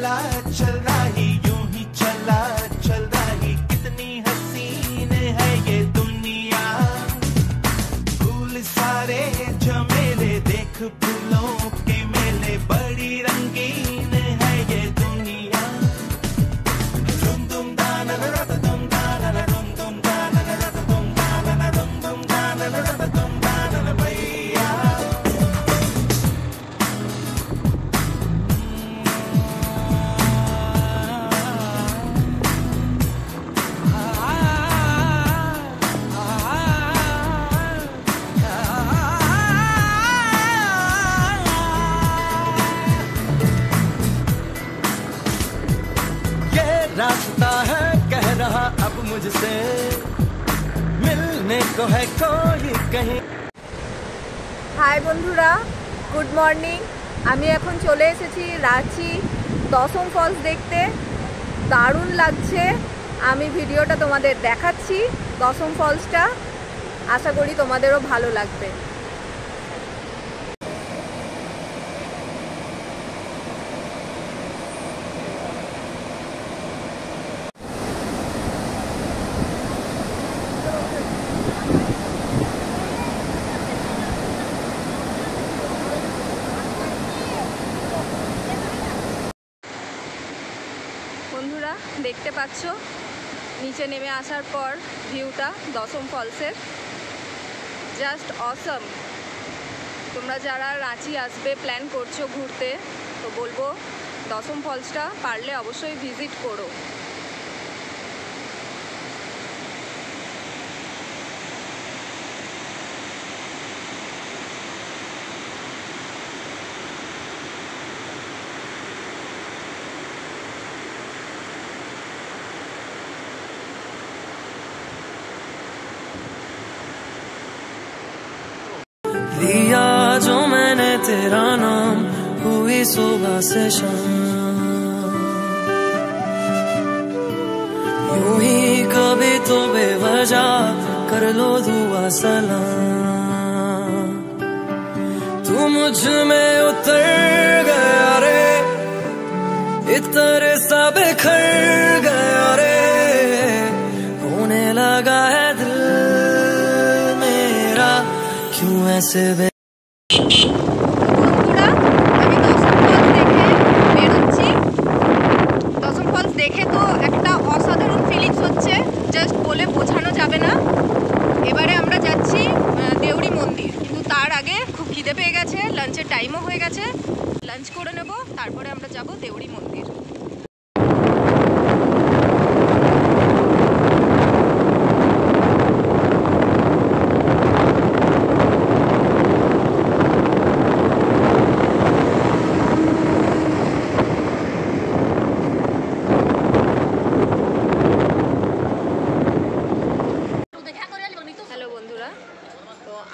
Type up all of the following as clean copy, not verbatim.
चला चल रही यूं ही चला चल रही कितनी हसीन है ये दुनिया फूल सारे झमेले देख फूलों के मेले बड़ी रंगीन है ये दुनिया दुम दुम दाना रत दुम दाना दुम दुम दाना रत दुम दाना दुम दुम दाना रत दुम दाना भैया रास्ता है कह रहा अब मुझसे मिलने को है कोई कहीं। हाय বন্ধুরা, গুড মর্নিং। আমি এখন চলে এসেছি রাঁচি দশম ফলস দেখতে। দারুণ লাগছে। আমি ভিডিওটা তোমাদের দেখাচ্ছি দশম ফলসটা। আশা করি তোমাদেরও ভালো লাগবে। বন্ধুরা দেখতে পাচ্ছ নিচে নেমে আসার পর ভিউটা দশম ফলসের জাস্ট অসম। তোমরা যারা রাঁচি আসবে প্ল্যান করছো ঘুরতে তো বলবো দশম ফলসটা পারলে অবশ্যই ভিজিট করো। लिया जो मैंने तेरा नाम हुई सुबह से शाम यूं ही कभी तो बेवजह कर लो दुआ सलाम तू मुझ में उतर गया रे इतर सा बिखर गया रे होने लगा है दिल मेरा क्यों ऐसे বন্ধুরা আমি দশম ফলস দেখে বেরোচ্ছি। দশম ফলস দেখে তো একটা অসাধারণ ফিলিংস হচ্ছে, জাস্ট বলে বোঝানো যাবে না। এবারে আমরা যাচ্ছি দেউড়ি মন্দির, কিন্তু তার আগে খুব খিদে পেয়ে গেছে, লাঞ্চের টাইমও হয়ে গেছে। লাঞ্চ করে নেব, তারপরে আমরা যাব দেউড়ি মন্দির।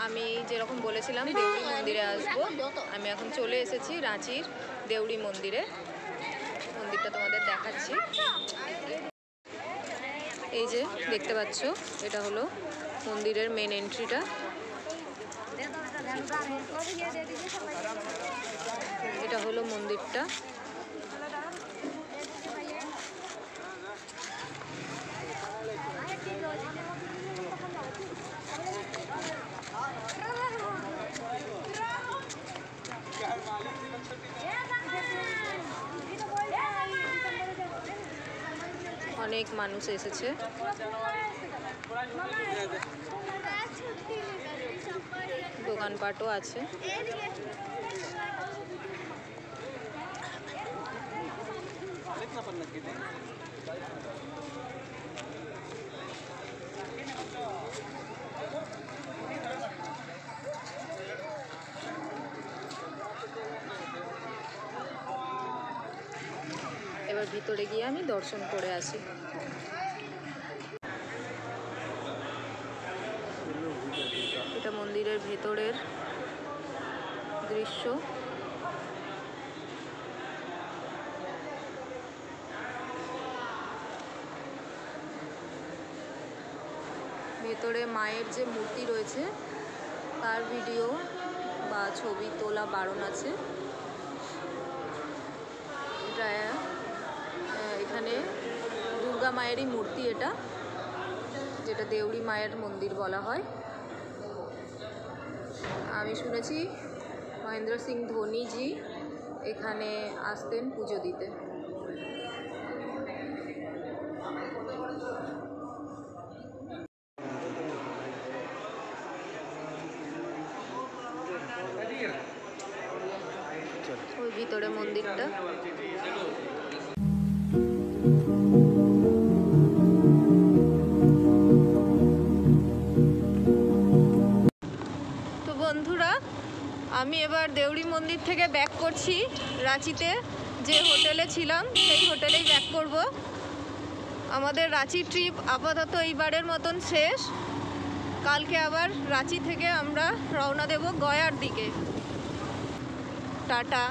আমি যেরকম বলেছিলাম দেউড়ি মন্দিরে আসবো, আমি এখন চলে এসেছি রাঁচির দেউড়ি মন্দিরে। মন্দিরটা তোমাদের দেখাচ্ছি। এই যে দেখতে পাচ্ছ, এটা হলো মন্দিরের মেন এন্ট্রিটা। এটা হলো মন্দিরটা। অনেক মানুষ এসেছে। দোকানপাটও আছে। এবার ভিতরে গিয়ে আমি দর্শন করে আসি। এটা মন্দিরের ভেতরের দৃশ্য। ভেতরে মায়ের যে মূর্তি রয়েছে তার ভিডিও বা ছবি তোলা বারণ আছে। এটা দুর্গা মায়েরই মূর্তি এটা, যেটা দেউড়ি মায়ের মন্দির বলা হয়। আমি শুনেছি মহেন্দ্র সিং ধোনিজি এখানে আসতেন পুজো দিতে। ওই ভিতরে মন্দিরটা। তো বন্ধুরা, আমি এবার দেউড়ি মন্দির থেকে ব্যাক করছি। রাঁচিতে যে হোটেলে ছিলাম সেই হোটেলেই ব্যাক করব। আমাদের রাঁচি ট্রিপ আপাতত এইবারের মতন শেষ। কালকে আবার রাঁচি থেকে আমরা রওনা দেব গয়ার দিকে। টাটা।